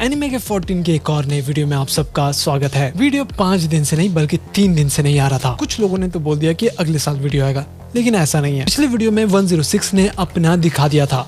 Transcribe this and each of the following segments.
Anime के 14 के एक और नए वीडियो में आप सबका स्वागत है। वीडियो 5 दिन से नहीं बल्कि 3 दिन से नहीं आ रहा था। कुछ लोगों ने तो बोल दिया कि अगले साल वीडियो आएगा, लेकिन ऐसा नहीं है। पिछले वीडियो में 106 ने अपना दिखा दिया था,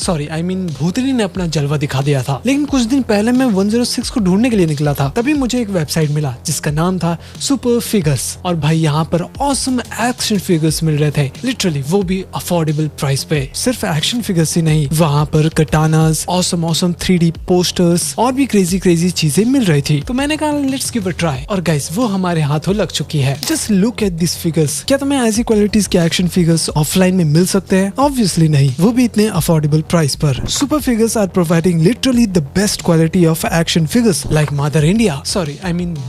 भूतनी ने अपना जलवा दिखा दिया था। लेकिन कुछ दिन पहले मैं 106 को ढूंढने के लिए निकला था, तभी मुझे एक वेबसाइट मिला जिसका नाम था सुपर फिगर्स। और भाई यहाँ पर ऑसम एक्शन फिगर्स मिल रहे थे, लिटरली वो भी अफोर्डेबल प्राइस पे। सिर्फ एक्शन फिगर्स ही नहीं, वहाँ पर कटानास, ऑसम 3D पोस्टर्स और भी क्रेजी चीजें मिल रही थी। तो मैंने कहा लेट्स गिव अ ट्राई, और गाइस वो हमारे हाथों लग चुकी है। Just look at this figures. क्या तुम्हें ऐसी क्वालिटीज के एक्शन फिगर्स ऑफलाइन में मिल सकते हैं? ऑब्वियसली नहीं, वो भी इतने अफोर्डेबल प्राइस पर। Super figures are providing literally the best quality of action figures like Mother India,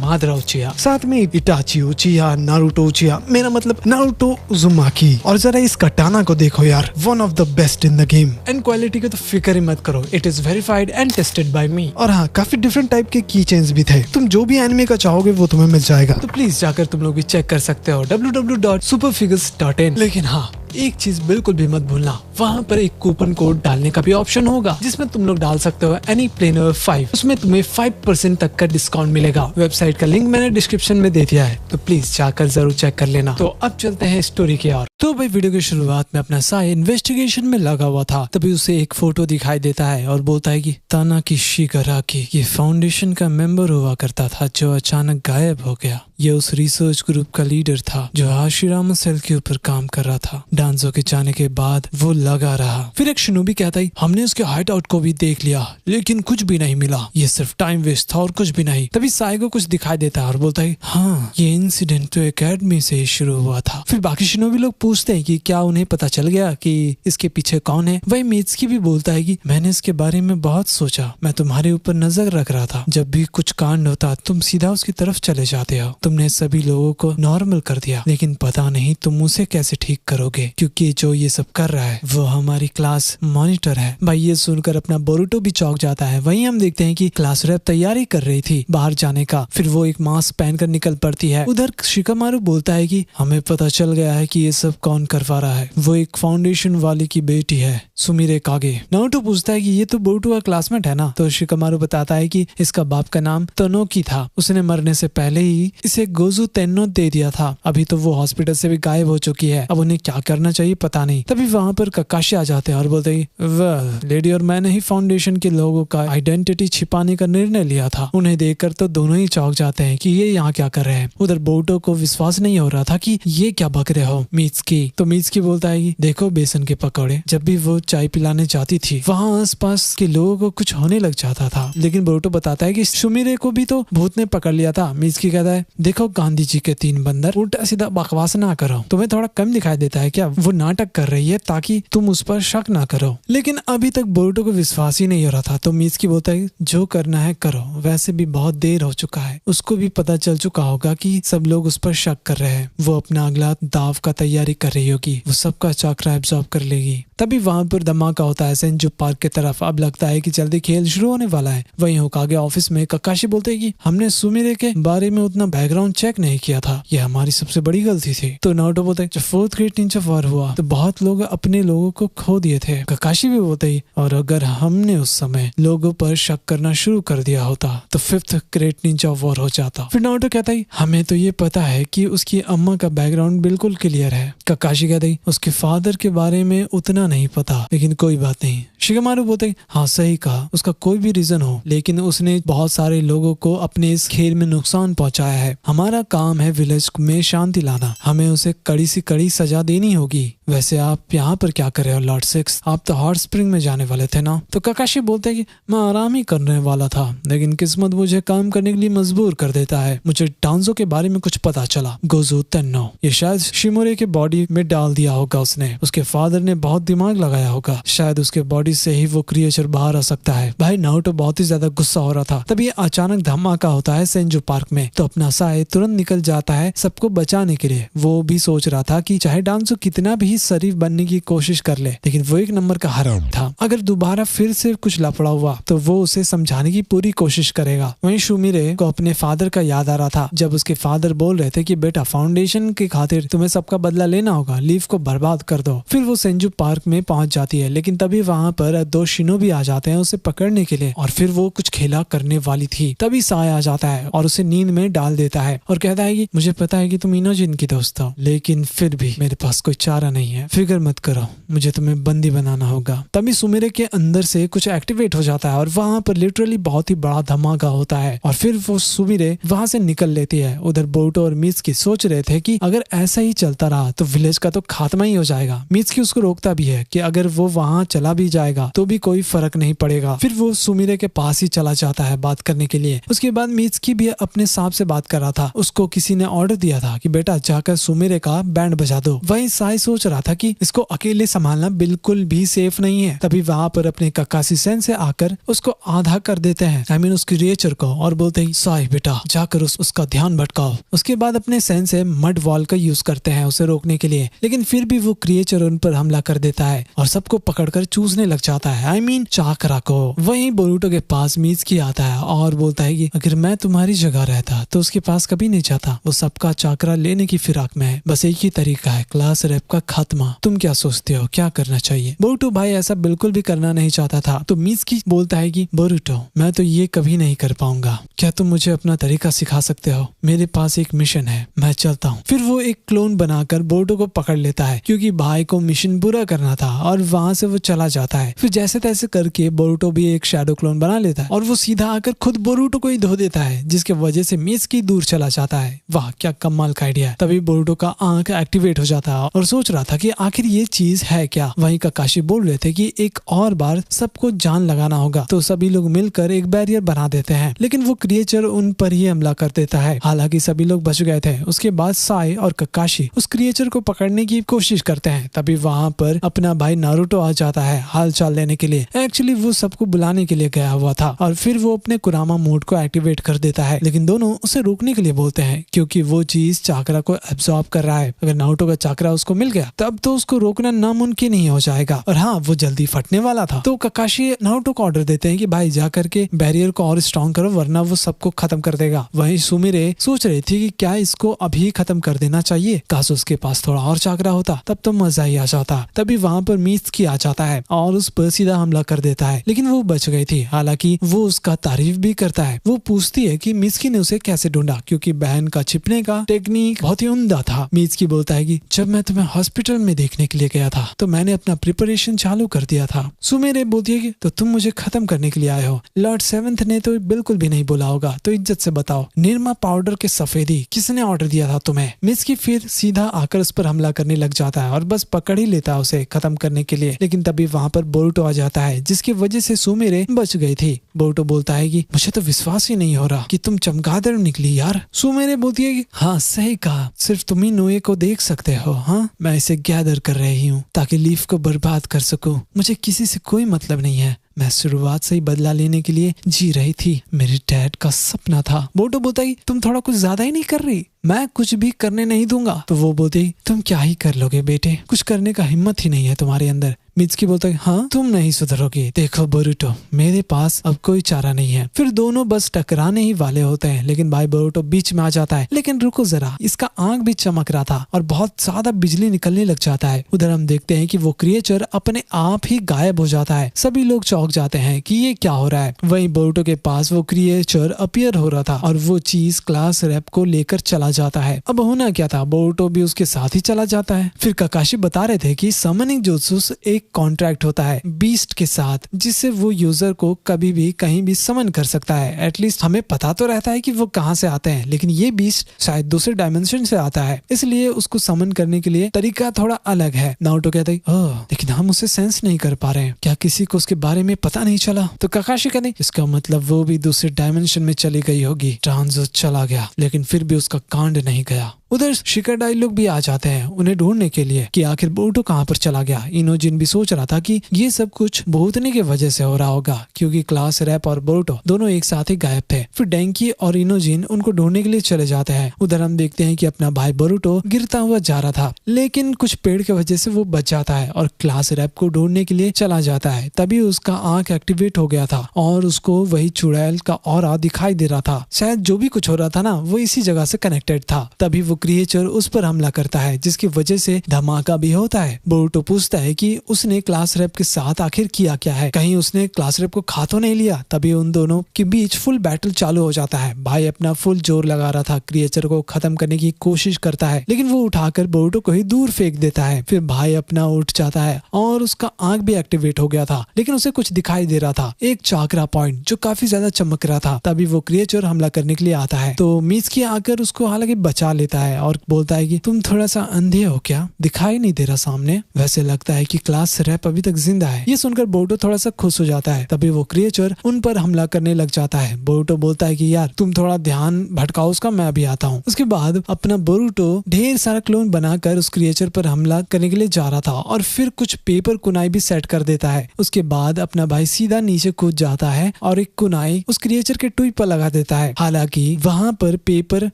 मादर उचिया, साथ में इटाची उचिया, नारुतो उचिया, मेरा मतलब नारुतो उजुमाकी। और जरा इस कटाना को देखो यार, one of the best in the game. And quality को तो फिक्र ही मत करो, it is verified and tested by me. और हाँ, काफी डिफरेंट टाइप के की चेन्स भी थे। तुम जो भी एनिमे का चाहोगे वो तुम्हें मिल जाएगा, तो प्लीज जाकर तुम लोग भी चेक कर सकते हो www.superfigures.in। लेकिन हाँ, एक चीज बिल्कुल भी मत भूलना, वहाँ पर एक कूपन कोड डालने का भी ऑप्शन होगा, जिसमें तुम लोग डाल सकते हो एनी प्लेनर 5। उसमें तुम्हें 5% तक का डिस्काउंट मिलेगा। वेबसाइट का लिंक मैंने डिस्क्रिप्शन में दे दिया है, तो प्लीज जाकर जरूर चेक कर लेना। तो अब चलते हैं स्टोरी की ओर। तो भाई वीडियो की शुरुआत में अपना साई इन्वेस्टिगेशन में लगा हुआ था, तभी उसे एक फोटो दिखाई देता है और बोलता है कि तानाकी शिगाराकी ये फाउंडेशन का मेंबर हुआ करता था जो अचानक गायब हो गया। ये उस रिसर्च ग्रुप का लीडर था जो हाशिरामा सेल के ऊपर काम कर रहा था। डांजो के जाने के बाद वो लगा रहा। फिर एक शिनोबी कहता है हमने उसके हाइड आउट को भी देख लिया, लेकिन कुछ भी नहीं मिला, ये सिर्फ टाइम वेस्ट था और कुछ भी नहीं। तभी साई को कुछ दिखाई देता है और बोलता है हाँ, ये इंसिडेंट तो एकेडमी से ही शुरू हुआ था। फिर बाकी शिनोबी लोग पूछते हैं कि क्या उन्हें पता चल गया कि इसके पीछे कौन है। वही मित्सुकी भी बोलता है कि मैंने इसके बारे में बहुत सोचा, मैं तुम्हारे ऊपर नजर रख रहा था। जब भी कुछ कांड होता तुम सीधा उसकी तरफ चले जाते हो। तुमने सभी लोगों को नॉर्मल कर दिया, लेकिन पता नहीं तुम उसे कैसे ठीक करोगे, क्योंकि जो ये सब कर रहा है वो हमारी क्लास मॉनिटर है। भाई ये सुनकर अपना बोरुटो भी चौंक जाता है। वहीं हम देखते हैं कि क्लास रेप तैयारी कर रही थी बाहर जाने का, फिर वो एक मास्क पहनकर निकल पड़ती है। उधर शिकामारू बोलता है कि हमें पता चल गया है कि ये सब कौन करवा रहा है, वो एक फाउंडेशन वाले की बेटी है, सुमिरे कागे। नारुतो पूछता है कि ये तो बोरुटो का क्लासमेट है ना, तो शिकामारू बताता है कि इसका बाप का नाम तनोकी था, उसने मरने से पहले ही इसे गोजू तेन्नो दे दिया था। अभी तो वो हॉस्पिटल से भी गायब हो चुकी है, अब उन्हें क्या करना चाहिए पता नहीं। तभी वहाँ पर ककाशी आ जाते हैं और बोलते हैं वेल लेडी और मैंने ही फाउंडेशन के लोगों का आइडेंटिटी छिपाने का निर्णय लिया था। उन्हें देखकर तो दोनों ही चौंक जाते हैं कि ये यहाँ क्या कर रहे हैं। उधर बोरुटो को विश्वास नहीं हो रहा था कि ये क्या बक रहे हो मित्सुकी। तो मित्सुकी बोलता है कि देखो बेसन के पकौड़े, जब भी वो चाय पिलाने जाती थी वहाँ आसपास के लोगों को कुछ होने लग जाता था। लेकिन बोरुटो बताता है कि सुमिरे को भी तो भूत ने पकड़ लिया था। मित्सुकी कहता है देखो गांधी जी के 3 बंदर, उल्टा सीधा बकवास ना करो, तुम्हें थोड़ा कम दिखाई देता है क्या? वो नाटक कर रही है ताकि तुम उस पर शक ना करो। लेकिन अभी तक बोरुटो को विश्वास ही नहीं हो रहा था। तो मित्सुकी बोलता है जो करना है करो, वैसे भी बहुत देर हो चुका है। उसको भी पता चल चुका होगा कि सब लोग उस पर शक कर रहे हैं। वो अपना अगला दाव का तैयारी कर रही होगी, वो सबका चक्रा एब्जॉर्ब कर लेगी। तभी वहां पर धमाका होता है सेंजो पार्क की तरफ। अब लगता है कि जल्दी खेल शुरू होने वाला है। वहीं होकागे ऑफिस में ककाशी बोलते हैं कि हमने सुमिरे के बारे में उतना बैकग्राउंड चेक नहीं किया था, ये हमारी सबसे बड़ी गलती थी। तो नारुतो बोलते हैं जब 4th ग्रेट निंजा वॉर हुआ तो बहुत लोग अपने लोगों को खो दिए थे। ककाशी भी बोलते ही और अगर हमने उस समय लोगों पर शक करना शुरू कर दिया होता तो 5th ग्रेट निंजा वॉर हो जाता। फिर नारुतो कहता है हमें तो ये पता है कि उसकी अम्मा का बैकग्राउंड बिल्कुल क्लियर है। ककाशी कहते ही उसके फादर के बारे में उतना नहीं पता, लेकिन कोई बात नहीं। शिकामारू बोलते हाँ सही कहा, उसका कोई भी रीजन हो, लेकिन उसने बहुत सारे लोगों को अपने इस खेल में नुकसान पहुंचाया है। हमारा काम है विलेज में शांति लाना, हमें उसे कड़ी सी कड़ी सजा देनी होगी। वैसे आप यहाँ पर क्या कर रहे हो लॉर्ड 6? आप तो हॉट स्प्रिंग में जाने वाले थे ना? तो ककाशी बोलते हैं कि मैं आराम ही करने वाला था, लेकिन किस्मत मुझे काम करने के लिए मजबूर कर देता है। मुझे डांजो के बारे में कुछ पता चला, गोजू तेन्नो, ये शायद शिमोरे के बॉडी में डाल दिया होगा उसने। उसके फादर ने बहुत दिमाग लगाया होगा, शायद उसके बॉडी से ही वो क्रिएचर बाहर आ सकता है। भाई नारुतो बहुत ही ज्यादा गुस्सा हो रहा था। तभी अचानक धमाका होता है सेंजो पार्क में। तो अपना साई तुरंत निकल जाता है सबको बचाने के लिए। वो भी सोच रहा था कि चाहे डांजो कितना भी शरीफ बनने की कोशिश कर ले, लेकिन वो एक नंबर का हराम था। अगर दोबारा फिर से कुछ लफड़ा हुआ तो वो उसे समझाने की पूरी कोशिश करेगा। वहीं सुमिरे को अपने फादर का याद आ रहा था, जब उसके फादर बोल रहे थे कि बेटा फाउंडेशन के खातिर तुम्हें सबका बदला लेना लेना होगा, लीफ को बर्बाद कर दो। फिर वो सेंजू पार्क में पहुंच जाती है, लेकिन तभी वहाँ पर 2 शिनोबी आ जाते हैं उसे पकड़ने के लिए, और फिर वो कुछ खेला करने वाली थी। तभी साय आ जाता है और उसे नींद में डाल देता है और कहता है कि मुझे पता है कि तुम इनोजिन की दोस्त हो, लेकिन फिर भी मेरे पास कोई चारा नहीं है, फिक्र मत करो, मुझे तुम्हें बंदी बनाना होगा। तभी सुमिरे के अंदर से कुछ एक्टिवेट हो जाता है और वहाँ पर लिटरली बहुत ही बड़ा धमाका होता है, और फिर वो सुमिरे वहाँ से निकल लेती है। उधर बोरुटो और मित्सुकी सोच रहे थे कि अगर ऐसा ही चलता रहा तो विलेज का तो खात्मा ही हो जाएगा। मित्सुकी उसको रोकता भी है कि अगर वो वहाँ चला भी जाएगा तो भी कोई फर्क नहीं पड़ेगा। फिर वो सुमिरे के पास ही चला जाता है बात करने के लिए। उसके बाद मित्सुकी भी अपने सांप से बात कर रहा था। उसको किसी ने ऑर्डर दिया था कि बेटा जाकर सुमिरे का बैंड बजा दो। वहीं साई सोच रहा था कि इसको अकेले संभालना बिल्कुल भी सेफ नहीं है। तभी वहाँ पर अपने ककाशी सेन से आकर उसको आधा कर देते हैं, आई मीन उसकी क्रिएचर को, और बोलते ही साई बेटा जाकर उसका ध्यान भटकाओ। उसके बाद अपने सेन से मड वॉल का यूज करते हैं उसे रोकने के लिए, लेकिन फिर भी वो क्रिएचर उन पर हमला कर देता है और सबको पकड़कर चूसने लग जाता है, आई मीन चाकरा को। वहीं बोरुटो के पास मित्सुकी आता है और बोलता है कि अगर मैं तुम्हारी जगह रहता तो उसके पास कभी नहीं जाता, वो सबका चाकरा लेने की फिराक में है। बस एक ही तरीका है, क्लास रैप का खात्मा। तुम क्या सोचते हो, क्या करना चाहिए? बोरुटो भाई ऐसा बिल्कुल भी करना नहीं चाहता था, तो मित्सुकी बोलता है कि बोरुटो मैं तो ये कभी नहीं कर पाऊंगा, क्या तुम मुझे अपना तरीका सिखा सकते हो? मेरे पास एक मिशन है, मैं चलता हूँ। फिर वो एक क्लोन बनाकर बोरुटो को पकड़ लेता है क्योंकि भाई को मिशन पूरा करना था, और वहाँ से वो चला जाता है। फिर जैसे तैसे करके बोरुटो भी एक शैडो क्लोन बना लेता है और वो सीधा आकर खुद बोरुटो को ही धो देता है, जिसके वजह से मित्सुकी दूर चला जाता है। वाह क्या कमाल का आइडिया है। तभी बोरुटो का आंख एक्टिवेट हो जाता है और सोच रहा था कि आखिर ये चीज है क्या। वहीं ककाशी बोल रहे थे कि एक और बार सबको जान लगाना होगा, तो सभी लोग मिलकर एक बैरियर बना देते हैं, लेकिन वो क्रिएचर उन पर ही हमला कर देता है। हालांकि सभी लोग बच गए थे। उसके बाद साई और ककाशी उस क्रिएचर को पकड़ने की कोशिश करते हैं। तभी वहाँ पर अपना भाई नारुतो आ जाता है हाल चाल लेने के लिए। एक्चुअली वो सबको बुलाने के लिए गया हुआ था, और फिर वो अपने कुरामा मोड को एक्टिवेट कर देता है, लेकिन दोनों उसे रोकने के लिए बोलते हैं क्योंकि वो चीज चाकरा को एब्जॉर्ब कर रहा है। अगर नारुतो का चाकरा उसको मिल गया तब तो उसको रोकना नामुमकिन ही हो जाएगा, और हाँ वो जल्दी फटने वाला था। तो ककाशी नारुतो को ऑर्डर देते हैं कि भाई जा करके बैरियर को और स्ट्रॉन्ग करो, वरना वो सबको खत्म कर देगा। वहीं सुमिरे सोच रही थी कि क्या इसको अभी खत्म कर देना चाहिए, काश उसके पास थोड़ा और चाकरा होता, तब तो मजा ही आ जाता। तभी वहाँ पर मित्सुकी आ जाता है और उस पर सीधा हमला कर देता है, लेकिन वो बच गई थी। हालांकि वो उसका तारीफ भी करता है। वो पूछती है कि मित्सुकी ने उसे कैसे ढूंढा, क्योंकि बहन का छिपने का टेक्निक बहुत ही उम्दा था। मित्सुकी बोलता है कि जब मैं तुम्हें हॉस्पिटल में देखने के लिए गया था तो मैंने अपना प्रिपरेशन चालू कर दिया था। सुमिरे बोलती है कि तो तुम मुझे खत्म करने के लिए आए हो। लॉर्ड सेवेंथ ने तो बिल्कुल भी नहीं बोला होगा, तो इज्जत से बताओ निरमा पाउडर के सफेदी किसने ऑर्डर दिया था तुम्हें? मित्सुकी फिर सीधा आकर उस पर हमला करने लग जाता है और बस पकड़ ही लेता है उसे खत्म करने के लिए, लेकिन तभी वहाँ पर बोरुटो आ जाता है, जिसकी वजह से सुमिरे बच गई थी। बोरुटो बोलता है कि मुझे तो विश्वास ही नहीं हो रहा कि तुम चमगादड़ निकली यार। सुमिरे बोलती है कि हाँ सही कहा, सिर्फ तुम ही नोए को देख सकते हो। हाँ मैं इसे गैदर कर रही हूँ ताकि लीफ को बर्बाद कर सकूं। मुझे किसी से कोई मतलब नहीं है, मैं शुरुआत से ही बदला लेने के लिए जी रही थी, मेरे डैड का सपना था। बोरुटो बोलता है तुम थोड़ा कुछ ज्यादा ही नहीं कर रही, मैं कुछ भी करने नहीं दूंगा। तो वो बोलती तुम क्या ही कर लोगे बेटे, कुछ करने का हिम्मत ही नहीं है तुम्हारे अंदर। मित्सुकी बोलता है हाँ तुम नहीं सुधरोगे। देखो बोरुटो मेरे पास अब कोई चारा नहीं है। फिर दोनों बस टकराने ही वाले होते हैं, लेकिन भाई बोरुटो बीच में आ जाता है। लेकिन रुको जरा, इसका आंख भी चमक रहा था और बहुत ज्यादा बिजली निकलने लग जाता है। उधर हम देखते हैं कि वो क्रिएचर अपने आप ही गायब हो जाता है। सभी लोग चौंक जाते हैं कि ये क्या हो रहा है। वहीं बोरुटो के पास वो क्रिएचर अपीयर हो रहा था और वो चीज क्लास रैप को लेकर चला जाता है। अब होना क्या था, बोरुटो भी उसके साथ ही चला जाता है। फिर ककाशी बता रहे थे कि समनिंग जुत्सु एक कॉन्ट्रैक्ट होता है बीस्ट के साथ, जिससे वो यूजर को कभी भी कहीं भी समन कर सकता है। एटलीस्ट हमें पता तो रहता है कि वो कहाँ से आते हैं, लेकिन ये बीस्ट शायद दूसरे डायमेंशन से आता है, इसलिए उसको समन करने के लिए तरीका थोड़ा अलग है। नारुतो कहते हैं लेकिन हम उसे सेंस नहीं कर पा रहे हैं, क्या किसी को उसके बारे में पता नहीं चला? तो ककाशी कहते इसका मतलब वो भी दूसरे डायमेंशन में चली गई होगी। ट्रांजो चला गया लेकिन फिर भी उसका कांड नहीं गया। उधर शिकाडाई लोग भी आ जाते हैं उन्हें ढूंढने के लिए कि आखिर बोरुटो कहाँ पर चला गया। इनोजिन भी सोच रहा था कि ये सब कुछ भूतनी की वजह से हो रहा होगा, क्योंकि क्लास रैप और बोरुटो दोनों एक साथ ही गायब थे। फिर डेंकी और इनोजिन उनको ढूंढने के लिए चले जाते हैं। उधर हम देखते हैं कि अपना भाई बोरुटो गिरता हुआ जा रहा था, लेकिन कुछ पेड़ की वजह से वो बच जाता है और क्लास रैप को ढूंढने के लिए चला जाता है। तभी उसका आंख एक्टिवेट हो गया था और उसको वही चुड़ैल का ऑरा दिखाई दे रहा था। शायद जो भी कुछ हो रहा था ना वो इसी जगह से कनेक्टेड था। तभी वो क्रिएचर उस पर हमला करता है, जिसकी वजह से धमाका भी होता है। बोरुतो पूछता है कि उसने क्लास रैप के साथ आखिर किया क्या है, कहीं उसने क्लास रैप को खा तो नहीं लिया। तभी उन दोनों के बीच फुल बैटल चालू हो जाता है। भाई अपना फुल जोर लगा रहा था, क्रिएचर को खत्म करने की कोशिश करता है, लेकिन वो उठाकर बोरुतो को ही दूर फेंक देता है। फिर भाई अपना उठ जाता है और उसका आंख भी एक्टिवेट हो गया था, लेकिन उसे कुछ दिखाई दे रहा था, एक चाकरा पॉइंट जो काफी ज्यादा चमक रहा था। तभी वो क्रिएचर हमला करने के लिए आता है, तो मित्सुकी आकर उसको हालांकि बचा लेता है और बोलता है कि तुम थोड़ा सा अंधे हो क्या, दिखाई नहीं दे रहा सामने, वैसे लगता है कि क्लास रैप अभी तक जिंदा है। ये सुनकर बोरुतो थोड़ा सा खुश हो जाता है। तभी वो क्रिएचर उन पर हमला करने लग जाता है। बोरुतो बोलता है कि यार तुम थोड़ा ध्यान भटकाओ उसका, मैं अभी आता हूँ। उसके बाद अपना बोरुतो ढेर सारा क्लोन बनाकर उस क्रिएचर पर हमला करने के लिए जा रहा था और फिर कुछ पेपर कुनाई भी सेट कर देता है। उसके बाद अपना भाई सीधा नीचे कूद जाता है और एक कुनाई उस क्रिएचर के टुई पर लगा देता है। हालांकि वहाँ पर पेपर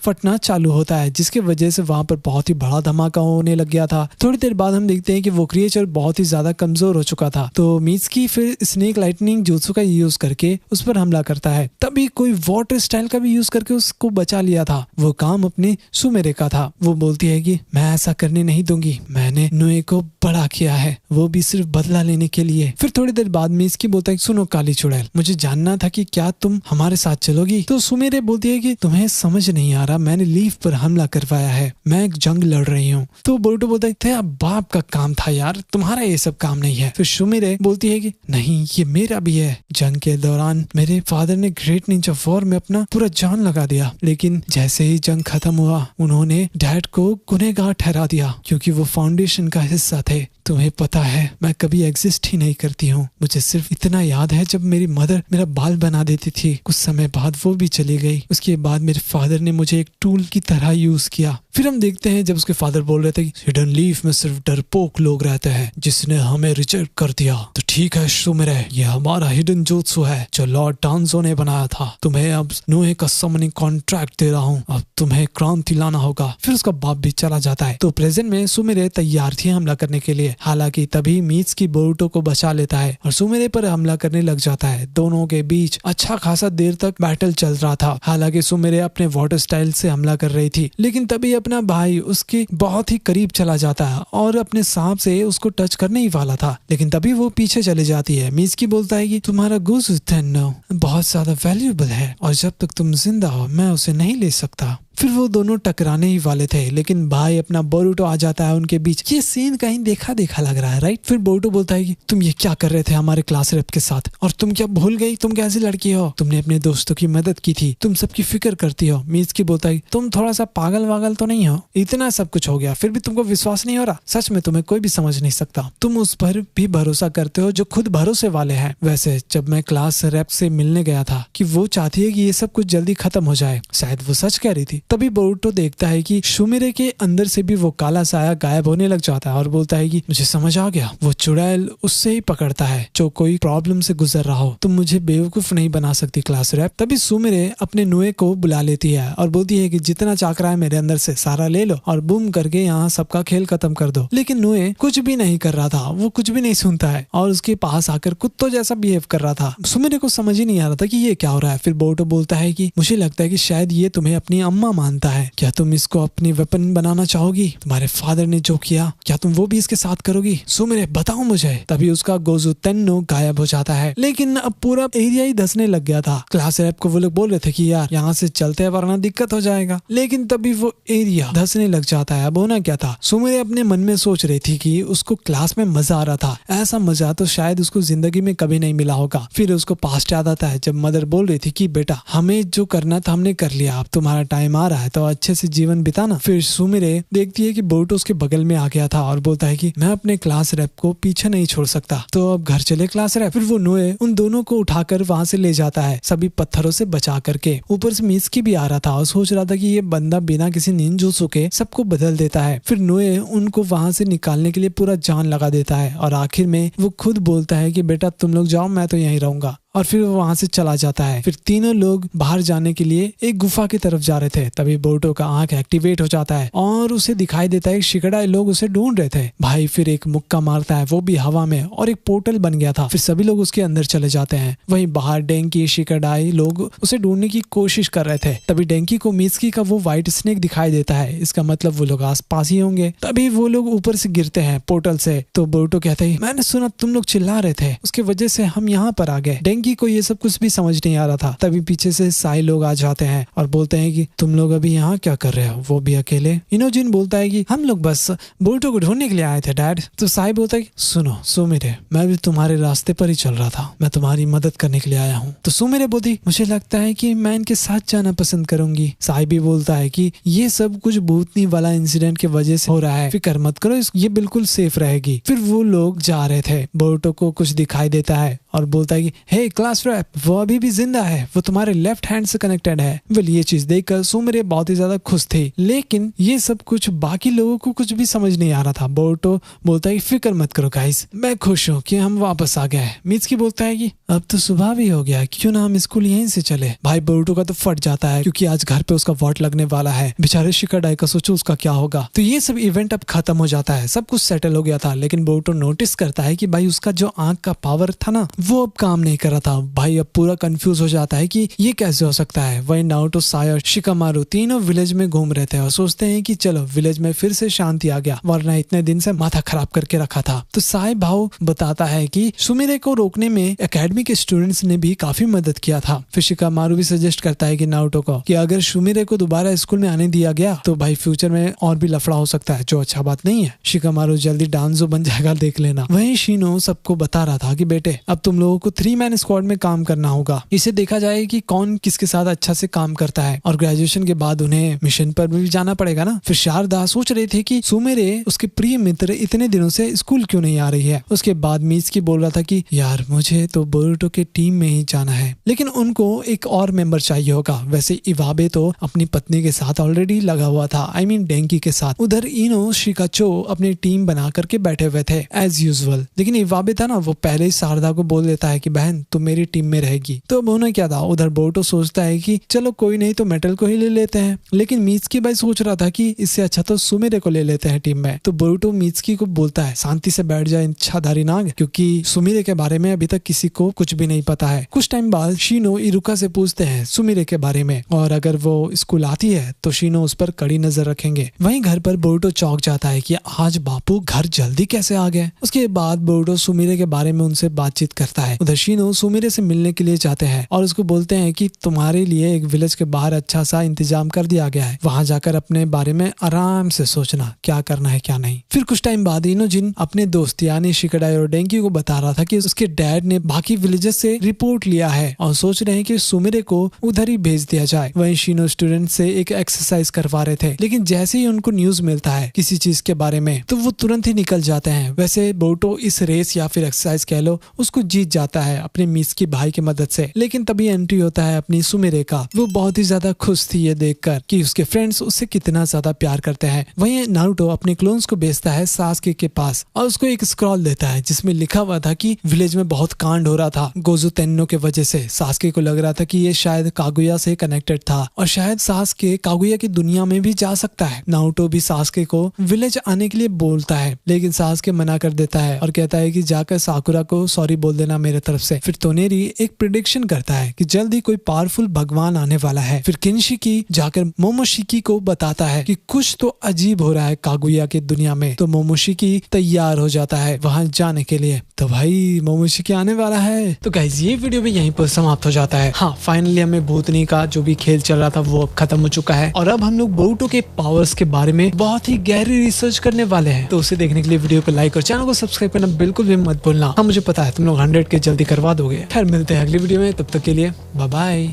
फटना चालू होता है, जिसके वजह से वहाँ पर बहुत ही बड़ा धमाका होने लग गया था। थोड़ी देर बाद हम देखते हैं कि वो क्रिएचर बहुत ही ज्यादा कमजोर हो चुका था, तो मित्सुकी फिर स्नेक लाइटनिंग jutsu का यूज करके उस पर हमला करता है। तभी कोई वाटर स्टाइल का भी यूज करके उसको बचा लिया था। वो काम अपने सुमेरे का था। वो बोलती है कि मैं ऐसा करने नहीं दूंगी, मैंने नुए को बड़ा किया है, वो भी सिर्फ बदला लेने के लिए। फिर थोड़ी देर बाद मित्सुकी बोलता है सुनो काली चुड़ैल, मुझे जानना था कि क्या तुम हमारे साथ चलोगी। तो सुमेरे बोलती है कि तुम्हें समझ नहीं आ रहा, मैंने लीफ पर हमला करवाया है, मैं एक जंग लड़ रही हूँ। तो बोरुतो बोलता है तेरा बाप का काम था यार, तुम्हारा ये सब काम नहीं है। फिर सुमेरे बोलती है कि नहीं ये मेरा भी है, जंग के दौरान मेरे फादर ने ग्रेट निंजा वॉर में अपना पूरा जान लगा दिया, लेकिन जैसे ही जंग खत्म हुआ उन्होंने डैड को गुनहगार ठहरा दिया क्योंकि वो फाउंडेशन का हिस्सा थे। तुम्हें पता है मैं कभी एग्जिस्ट ही नहीं करती हूँ, मुझे सिर्फ इतना याद है जब मेरी मदर मेरा बाल बना देती थी, कुछ समय बाद वो भी चली गई। उसके बाद मेरे फादर ने मुझे एक टूल की तरह यूज किया। फिर हम देखते हैं जब उसके फादर बोल रहे थे कि हिडन लीफ में सिर्फ डरपोक लोग रहते हैं, जिसने हमें रिजेक्ट कर दिया। तो ठीक है सुमेरे, ये हमारा हिडन jutsu है जो लॉर्ड डांजो ने बनाया था, तुम्हें अब नुए का समनिंग कॉन्ट्रैक्ट दे रहा हूँ, अब तुम्हें क्रांति लाना होगा। फिर उसका बाप भी चला जाता है। तो प्रेजेंट में सुमेरे तैयार थी हमला करने के लिए। हालांकि तभी मित्सुकी बोरुतो को बचा लेता है और सुमेरे पर हमला करने लग जाता है। दोनों के बीच अच्छा खासा देर तक बैटल चल रहा था। हालांकि सुमेरे अपने वाटर स्टाइल से हमला कर रही थी, लेकिन तभी अपना भाई उसके बहुत ही करीब चला जाता है और अपने सांप से उसको टच करने ही वाला था, लेकिन तभी वो पीछे चले जाती है। मित्सुकी बोलता है कि तुम्हारा गुज़ु तेन्नो बहुत ज्यादा वैल्यूएबल है और जब तक तुम जिंदा हो मैं उसे नहीं ले सकता। फिर वो दोनों टकराने ही वाले थे, लेकिन भाई अपना बोरुतो आ जाता है उनके बीच। ये सीन कहीं देखा देखा लग रहा है, राइट। फिर बोरुतो बोलता है कि तुम ये क्या कर रहे थे हमारे क्लास रैप के साथ, और तुम क्या भूल गई तुम कैसी लड़की हो, तुमने अपने दोस्तों की मदद की थी, तुम सबकी फिक्र करती हो। मित्सुकी बोलता है तुम थोड़ा सा पागल वागल तो नहीं हो, इतना सब कुछ हो गया फिर भी तुमको विश्वास नहीं हो रहा, सच में तुम्हें कोई भी समझ नहीं सकता, तुम उस पर भी भरोसा करते हो जो खुद भरोसे वाले हैं। वैसे जब मैं क्लास रैप से मिलने गया था कि वो चाहती है कि ये सब कुछ जल्दी खत्म हो जाए, शायद वो सच कह रही थी। तभी बोरुतो देखता है कि सुमेरे के अंदर से भी वो काला साया गायब होने लग जाता है और बोलता है कि मुझे समझ आ गया, वो चुड़ैल उससे ही पकड़ता है जो कोई प्रॉब्लम से गुजर रहा हो, तुम मुझे बेवकूफ नहीं बना सकती क्लास रैप। तभी सुमेरे अपने नुए को बुला लेती है और बोलती है कि जितना चाकरा है मेरे अंदर से सारा ले लो और बूम करके यहाँ सबका खेल खत्म कर दो। लेकिन नुए कुछ भी नहीं कर रहा था, वो कुछ भी नहीं सुनता है और उसके पास आकर कुत्तों जैसा बिहेव कर रहा था। सुमेरे को समझ ही नहीं आ रहा था कि ये क्या हो रहा है। फिर बोरुतो बोलता है कि मुझे लगता है कि शायद ये तुम्हें अपनी अम्मा मानता है, क्या तुम इसको अपनी वेपन बनाना चाहोगी, तुम्हारे फादर ने जो किया क्या तुम वो भी इसके साथ करोगी, सुमेरे बताओ मुझे। तभी उसका गुज़ु तेन्नो गायब हो जाता है। लेकिन अब पूरा एरिया ही धंसने लग गया था। क्लास रैप को वो लोग बोल रहे थे कि यार यहाँ से चलते हैं वरना दिक्कत हो जाएगा, लेकिन तभी वो एरिया धंसने लग जाता है। अब होना क्या था, सुमेरे अपने मन में सोच रही थी कि उसको क्लास में मजा आ रहा था, ऐसा मजा तो शायद उसको जिंदगी में कभी नहीं मिला होगा। फिर उसको पास्ट याद आता है जब मदर बोल रही थी कि बेटा हमें जो करना था हमने कर लिया, अब तुम्हारा टाइम आ रहा है तो अच्छे से जीवन बिताना। फिर सुमेरे देखती है कि बोरुतो उसके बगल में आ गया था और बोलता है कि मैं अपने क्लास रैप को पीछे नहीं छोड़ सकता, तो अब घर चले क्लास रैप। फिर वो नुए उन दोनों को उठाकर वहां से ले जाता है, सभी पत्थरों से बचा करके। ऊपर से मित्सुकी भी आ रहा था और सोच रहा था कि ये बंदा बिना किसी निंजुत्सु के सबको बदल देता है। फिर नुए उनको वहां से निकालने के लिए पूरा जान लगा देता है और आखिर में वो खुद बोलता है कि बेटा तुम लोग जाओ मैं तो यहीं रहूंगा। और फिर वो वहाँ से चला जाता है। फिर तीनों लोग बाहर जाने के लिए एक गुफा की तरफ जा रहे थे, तभी बोरुतो का आंख एक्टिवेट हो जाता है और उसे दिखाई देता है शिकड़ाई लोग उसे ढूंढ रहे थे। भाई फिर एक मुक्का मारता है, वो भी हवा में, और एक पोर्टल बन गया था। फिर सभी लोग उसके अंदर चले जाते हैं। वहीं बाहर डेंकी शिकड़ाई लोग उसे ढूंढने की कोशिश कर रहे थे। तभी डेंकी को मित्सुकी का वो व्हाइट स्नेक दिखाई देता है, इसका मतलब वो लोग आस पास ही होंगे। तभी वो लोग ऊपर से गिरते हैं पोर्टल से। तो बोरुतो कहते हैं मैंने सुना तुम लोग चिल्ला रहे थे, उसके वजह से हम यहाँ पर आ गए। डेंकी को ये सब कुछ भी समझ नहीं आ रहा था। तभी पीछे से साई लोग आ जाते हैं और बोलते हैं कि तुम लोग अभी यहाँ क्या कर रहे हो, वो भी अकेले। इनोजिन बोलता है कि हम लोग बस बोरुतो को ढूंढने के लिए आए थे डैड। तो साई बोलता है सुनो सुमिरे, मैं भी तुम्हारे रास्ते पर ही चल रहा था, मैं तुम्हारी मदद करने के लिए आया हूँ। तो सुमिरे बोलती मुझे लगता है कि मैं इनके साथ जाना पसंद करूंगी। साई भी बोलता है कि ये सब कुछ भूतनी वाला इंसिडेंट की वजह से हो रहा है, फिक्र मत करो, ये बिल्कुल सेफ रहेगी। फिर वो लोग जा रहे थे, बोरुतो को कुछ दिखाई देता है और बोलता है कि हे क्लास रैप, वो अभी भी जिंदा है, वो तुम्हारे लेफ्ट हैंड से कनेक्टेड है। वेल ये चीज देखकर सुमिरे बहुत ही ज्यादा खुश थी, लेकिन ये सब कुछ बाकी लोगों को कुछ भी समझ नहीं आ रहा था। बोरुतो बोलता है फिक्र मत करो गाइस, मैं खुश हूँ कि हम वापस आ गए। मित्सुकी बोलता है कि अब तो सुबह भी हो गया, क्यों ना हम स्कूल यहीं से चले। भाई बोरुतो का तो फट जाता है क्योंकि आज घर पे उसका वोट लगने वाला है। बेचारे शिकाडाई का सोचो उसका क्या होगा। तो ये सब इवेंट अब खत्म हो जाता है, सब कुछ सेटल हो गया था। लेकिन बोरुतो नोटिस करता है कि भाई उसका जो आंख का पावर था ना, वो अब काम नहीं कर रहा था। भाई अब पूरा कंफ्यूज हो जाता है कि ये कैसे हो सकता है। वही नारुतो, साई और शिकामारु तीनों विलेज में घूम रहे थे और सोचते हैं कि चलो विलेज में फिर से शांति आ गया, वरना इतने दिन से माथा खराब करके रखा था। तो साई भाव बताता है कि सुमिरे को रोकने में एकेडमी के स्टूडेंट्स ने भी काफी मदद किया था। फिर शिकामारु भी सजेस्ट करता है कि नारुतो को कि अगर सुमिरे को दोबारा स्कूल में आने दिया गया तो भाई फ्यूचर में और भी लफड़ा हो सकता है, जो अच्छा बात नहीं है। शिकामारु जल्दी डांसो बन जाएगा, देख लेना। वहीं शिनो सबको बता रहा था कि बेटे अब तुम लोगों को 3 मैन स्क्वाड में काम करना होगा, इसे देखा जाए कि कौन किसके साथ अच्छा से काम करता है, और ग्रेजुएशन के बाद उन्हें मिशन पर भी जाना पड़ेगा ना। फिर शारदा सोच रही थी कि सुमिरे उसके प्रिय मित्र इतने दिनों से स्कूल क्यों नहीं आ रही है। उसके बाद मित्सुकी बोल रहा था कि यार मुझे तो बोरुतो के टीम में ही जाना है, लेकिन उनको एक और मेंबर चाहिए होगा। वैसे इवाबे तो अपनी पत्नी के साथ ऑलरेडी लगा हुआ था, आई मीन डेंकी के साथ। उधर इनो शिकाचो अपनी टीम बना करके बैठे हुए थे एज यूजुअल, लेकिन इवाबे था ना, वो पहले ही शारदा को बोल देता है कि बहन तुम मेरी टीम में रहेगी। तो अब उन्हें क्या था, उधर बोरुतो सोचता है कि चलो कोई नहीं तो मेटल को ही ले लेते हैं, लेकिन मित्सुकी भाई सोच रहा था कि इससे अच्छा तो सुमिरे को ले लेते हैं टीम में। तो बोरुतो मित्सुकी को बोलता है शांति से बैठ जाए इच्छाधारी नाग, क्योंकि सुमिरे के बारे में अभी तक किसी को कुछ भी नहीं पता है। कुछ टाइम बाद शिनो इरुका से पूछते हैं सुमिरे के बारे में, और अगर वो स्कूल आती है तो शिनो उस पर कड़ी नजर रखेंगे। वहीं घर पर बोरुतो चौंक जाता है कि आज बापू घर जल्दी कैसे आ गए। उसके बाद बोरुतो सुमिरे के बारे में उनसे बातचीत करता है। उधर शिनो सुमिरे से मिलने के लिए जाते हैं और उसको बोलते हैं कि तुम्हारे लिए एक विलेज के बाहर अच्छा सा इंतजाम कर दिया गया है, वहां जाकर अपने बारे में आराम से सोचना क्या करना है क्या नहीं। फिर कुछ टाइम बाद इनोजिन अपने दोस्त यानी शिकाडाई और डेंकी को बता रहा था कि उसके डैड ने बाकी विलेजेस से रिपोर्ट लिया है और सोच रहे हैं कि सुमिरे को उधर ही भेज दिया जाए। वहीं शिनो स्टूडेंट से एक एक्सरसाइज करवा रहे थे, लेकिन जैसे ही उनको न्यूज मिलता है किसी चीज के बारे में तो वो तुरंत ही निकल जाते हैं। वैसे बोरुतो इस रेस या फिर एक्सरसाइज कह लो उसको जीत जाता है अपने मित्सुकी भाई की मदद से, लेकिन तभी एंट्री होता है अपनी सुमिरे का। वो बहुत ही ज्यादा खुश थी ये देखकर कि उसके फ्रेंड्स उससे कितना ज्यादा प्यार करते हैं। वहीं नारुतो अपने क्लोन्स को भेजता है सासुके के पास और उसको एक स्क्रॉल देता है जिसमें लिखा हुआ था कि विलेज में बहुत कांड हो रहा था गोजो तेन्नो के वजह से। सासुके को लग रहा था कि ये शायद कागुया से कनेक्टेड था और शायद सासुके कागुया की दुनिया में भी जा सकता है। नारुतो भी सासुके को विलेज आने के लिए बोलता है, लेकिन सासुके मना कर देता है और कहता है कि जाकर साकुरा को सॉरी बोल देना मेरे तरफ से। फिर तोनेरी एक प्रेडिक्शन करता है कि जल्द ही कोई पावरफुल भगवान आने वाला है। फिर किनशिकी जाकर मोमोशिकी को बताता है कि कुछ तो अजीब हो रहा है कागुया की दुनिया में। तो मोमोशिकी तैयार हो जाता है वहां जाने के लिए। तो भाई मोमोशिकी आने वाला है। तो गाइस ये वीडियो भी यहीं पर समाप्त हो जाता है। हाँ, फाइनली हमें भूतनी का जो भी खेल चल रहा था वो अब खत्म हो चुका है और अब हम लोग बोरुतो के पावर्स के बारे में बहुत ही गहरी रिसर्च करने वाले हैं। तो उसे देखने के लिए वीडियो को लाइक और चैनल को सब्सक्राइब करना बिल्कुल भी मत भूलना। हाँ, मुझे पता है तुम लोग 100 के जल्दी करवा दोगे। खैर मिलते हैं अगली वीडियो में, तब तक के लिए बाय बाय।